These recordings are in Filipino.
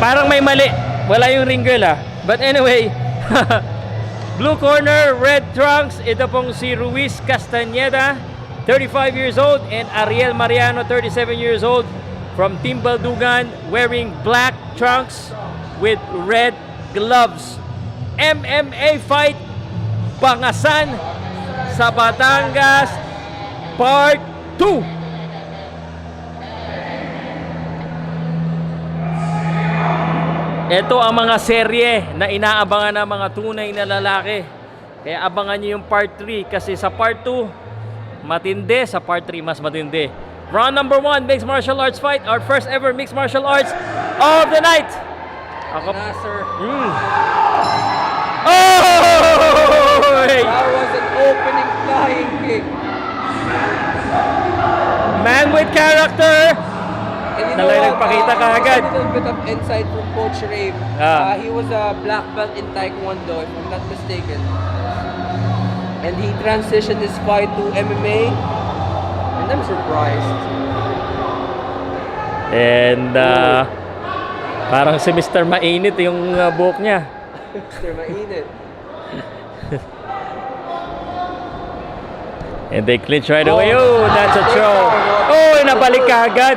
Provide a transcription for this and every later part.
Parang may mali. Wala yung ring girl ah. But anyway, blue corner, red trunks. Ito pong si Ruiz Castañeda, 35 years old, and Ariel Mariano, 37 years old, from Team Baldugan, wearing black trunks with red gloves. MMA fight, Bangasan sa Batangas, Part 2. Ito ang mga serye na inaabangan ng mga tunay na lalaki. Kaya abangan nyo yung Part 3 kasi sa Part 2 matindi, sa Part 3 mas matindi. Round number 1, mixed martial arts fight. Our first ever mixed martial arts of the night. Ako, sir. Oh! That was an opening flying kick. Man with character. And Nagpakita ka agad. A little bit of insight from Coach Rave. He was a black belt in Taekwondo, if I'm not mistaken. And he transitioned his fight to MMA. And I'm surprised. And parang si Mr. Mainit yung buhok niya. Mr. Mainit. And they clinch right away. Oh, that's a throw. Oh, nabalik ka agad.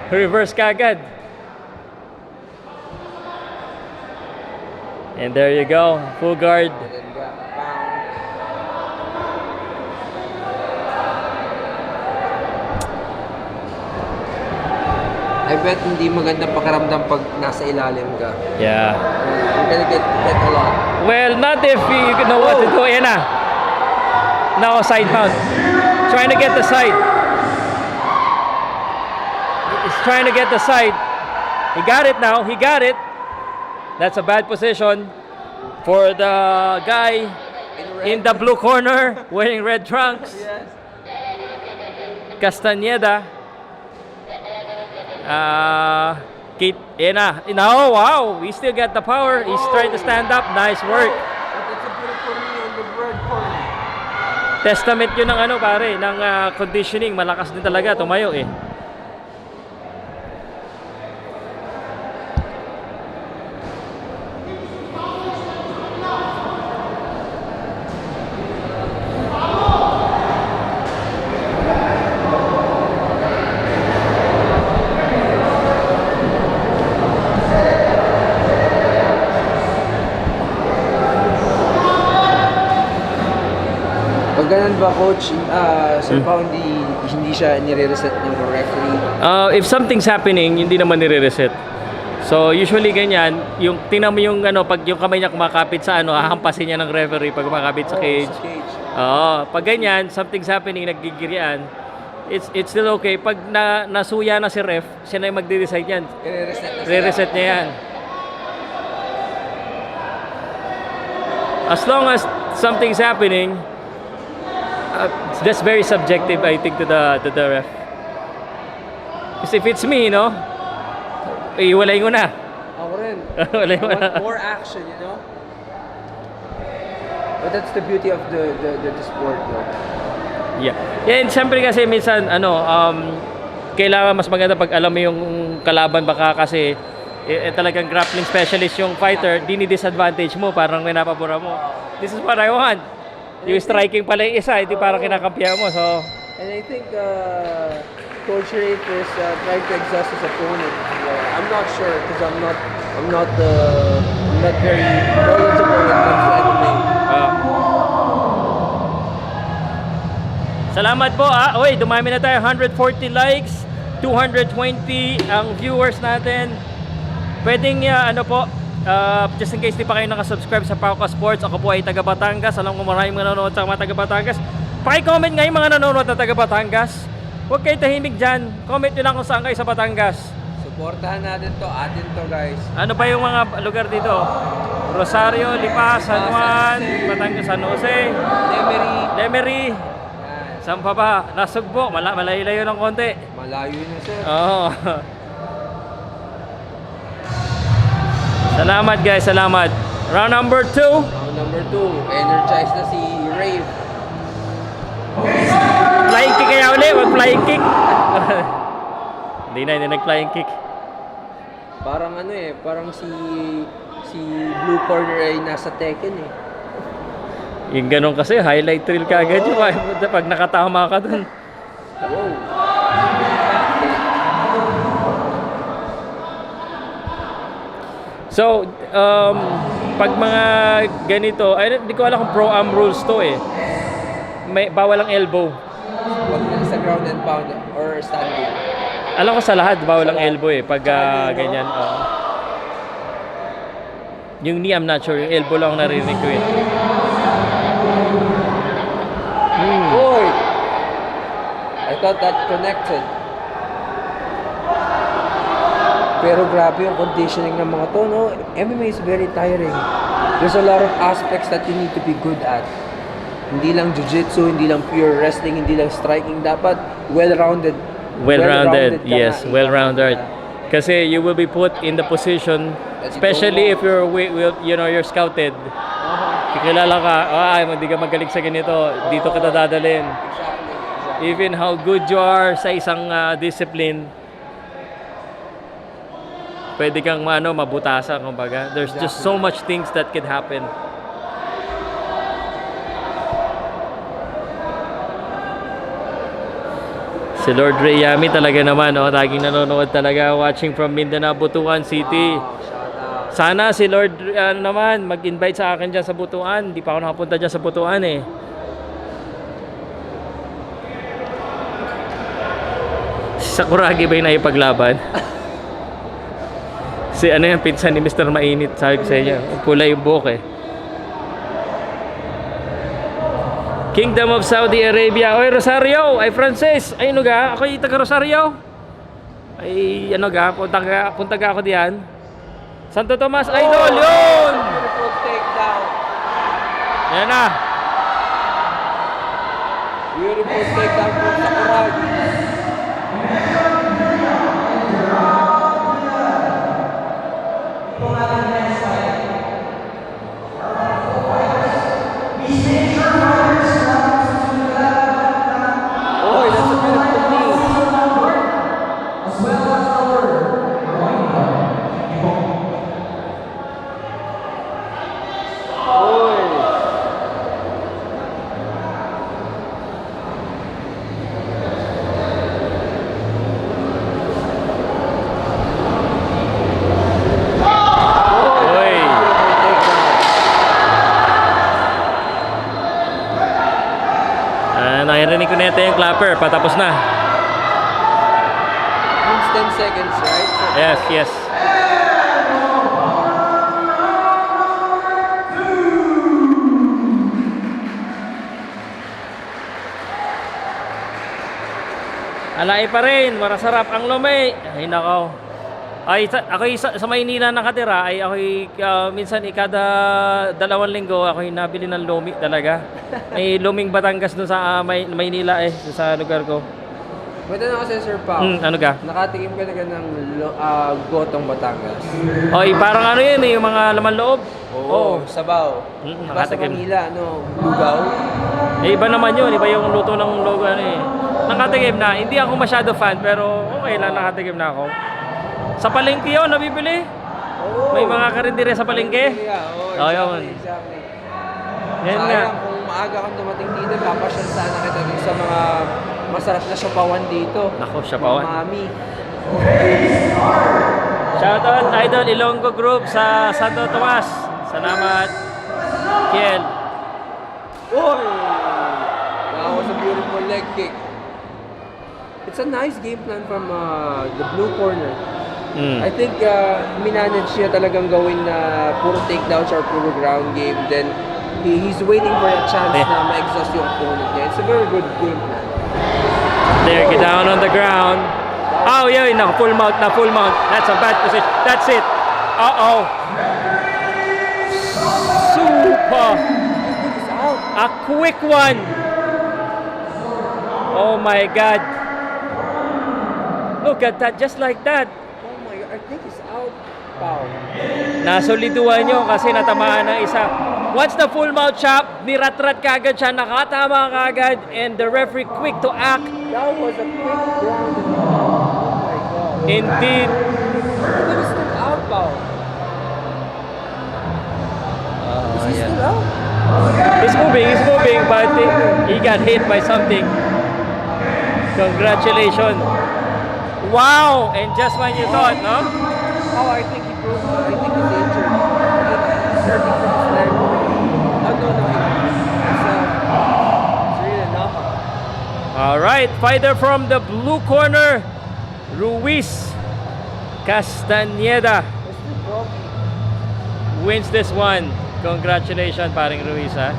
Reverse ka agad. And there you go. Full guard. And then got bound. I bet hindi maganda pakiramdam pag nasa ilalim ka. Yeah. You're gonna get hit a lot. Well, not if you know what to do. Ayan na. Now side mount. Trying to get the side. He's trying to get the side. He got it now. He got it. That's a bad position for the guy in the blue corner wearing red trunks. Yes. Castañeda. Ayan na. Oh, wow. He still got the power. He's trying to stand up. Nice work. But it's a beautiful knee on the red corner. Testament yun ng ano pare, ng conditioning. Malakas din talaga tumayo eh. Pag ganun ba, Coach, somehow hindi siya nire-reset ng referee? If something's happening, hindi naman nire-reset. So usually ganyan, yung tingnan mo yung ano, pag yung kamay niya kumakapit sa ano, hahampasin niya ng referee pag kumakapit sa cage. Oo, pag ganyan, something's happening, naggigirian, it's still okay. Pag nasuya na si ref, siya na yung magde-decide yan. Re-reset niya yan. As long as something's happening, that's very subjective, I think, to the ref. Kasi if it's me, no, iwalay ko na. Ako rin. Walay mo na. I want more action, you know? But that's the beauty of the sport, no? Yeah. And siyempre kasi minsan, kailangan mas maganda pag alam mo yung kalaban baka kasi talagang grappling specialist yung fighter, dini-disadvantage mo, parang minapabura mo. This is what I want. Yung striking pala yung isa, hindi parang kinakampihan mo. So, and I think Coach Rafe is trying to exhaust his opponent. I'm not sure because I'm not very knowledgeable when it comes to MMA. Salamat po Uy, dumami na tayo. 140 likes, 220 ang viewers natin. Pwedeng just in case di pa kayo nakasubscribe sa Pauka Sports, ako po ay taga Batangas. Alam ko maraming nanonood sa mga taga Batangas. Paki-comment nga yung mga nanonood na taga Batangas. Huwag kayo tahimik dyan. Comment nyo lang kung saan kayo sa Batangas. Supportahan natin to, atin to, guys. Ano ba yung mga lugar dito? Rosario, Lipa, San Juan, Batangas, San Jose, Lemery. Saan pa ba? Nasugbo, malayo-layo ng konti. Malayo na, sir. Oo. Salamat guys, salamat. Round number 2. Round number 2. Energized na si Rave. Flying kick kaya uli, wag flying kick. Hindi nag-flying kick. Parang ano eh, parang si Blue Corner ay nasa Tekken eh. Yung ganun kasi, highlight reel ka agad yun. Pag nakatama ka dun. Wow. So, pag mga ganito, ay hindi ko alam kung pro-am rules to eh. May bawal ang elbow. Pag nasa ground and pound or standing. Alam ko sa lahat bawal ang elbow eh pag ganyan. Yung knee I'm not sure, yung elbow lang narinig ko eh. Boy! I thought that connected. Pero grabe yung conditioning ng mga to, no? MMA is very tiring. There's a lot of aspects that you need to be good at. Hindi lang jiu-jitsu, hindi lang pure wrestling, hindi lang striking. Dapat well-rounded. Well-rounded, ka yes, nga. well-rounded. Kasi you will be put in the position, especially if you're you're scouted. Kikilala ka, hindi ka magaling sa ganito, dito ka dadalhin. Exactly. Even how good you are sa isang discipline, pwede kang mabutasan, kumbaga. There's just so much things that could happen. Si Lord Ray Yami talaga naman, laging nanonood talaga, watching from Mindanao, Butuan City. Sana si Lord naman mag-invite sa akin dyan sa Butuan. Hindi pa ako nakapunta dyan sa Butuan eh. Si Sakuragi ba yung naipaglaban? Si ano yung pinsan ni Mr. Mainit, sabi ko sa inyo. Kulay yung buhok eh. Kingdom of Saudi Arabia. Oy, Rosario! Ay, Francis! Ay, ano ga? Ako yung taga Rosario. Ay, ano ga? Punta ga ako diyan. Santo Tomas, idol! Yun! Beautiful takedown. Yan na. Beautiful takedown from Sakuragi. Oh, that's a beautiful knee. Oy. Nakirinig ko na ito yung clapper. Patapos na. Means 10 seconds, right? So, Yes, yes. Alay pa rin, marasarap ang lumi. Ay nako. Ako sa Maynila nakatira ay ako minsan kada 2 linggo ako nabili ng lumi talaga. May luming Batangas doon sa Maynila sa lugar ko. Pwede na kasi Sir Pao. Ano ga? Nakatikim ka na ng gotong Batangas. Oy, parang ano yun yung mga laman loob. Oo, sabaw. Diba sa Nakatikim. Manila, lugaw? Iba naman yun, iba yung luto ng logo Nakatikim na, hindi ako masyado fan pero okay lang nakatikim na ako. Sa palengke yun, nabibili. Oo. May mga karindire sa palengke. Oo, yun. exactly. Yan nga. Sayang kung maaga kang dumating dito, papasyal sana kita dun sa mga masarap na siopawan dito. Nako, siopawan. Mami. Shoutout Idol Ilonggo Group sa Santo Tomas. Salamat. Kiel. Oy! That was a beautiful leg kick. It's a nice game plan from the blue corner. I think minanage niya talagang gawin na puro takedowns or puro ground game. Then he's waiting for a chance na ma-exhaust yung opponent niya. It's a very good game plan. There, get down on the ground. Oh, yeah, full mount. That's a bad position. That's it. Uh-oh. Super. A quick one. Oh my God. Look at that, just like that. Oh my God, I think he's out. Pow. Nasoliduan nyo kasi natamaan ng isa. Once the full mouth chop, niratrat kagad siya, nakatama kagad, and the referee quick to act. That was a quick ground. Oh my God. Indeed. He was still Wow. Is he yeah. still out? He's moving, but he got hit by something. Congratulations. Wow! And just when you thought, no? Oh, I think he broke. I think he's injured. He's hurting from his leg. Oh, no. It's really a knockout. All right, fighter from the blue corner, Ruiz Castañeda It's still broken. wins this one. Congratulations, paring Ruiz, ha?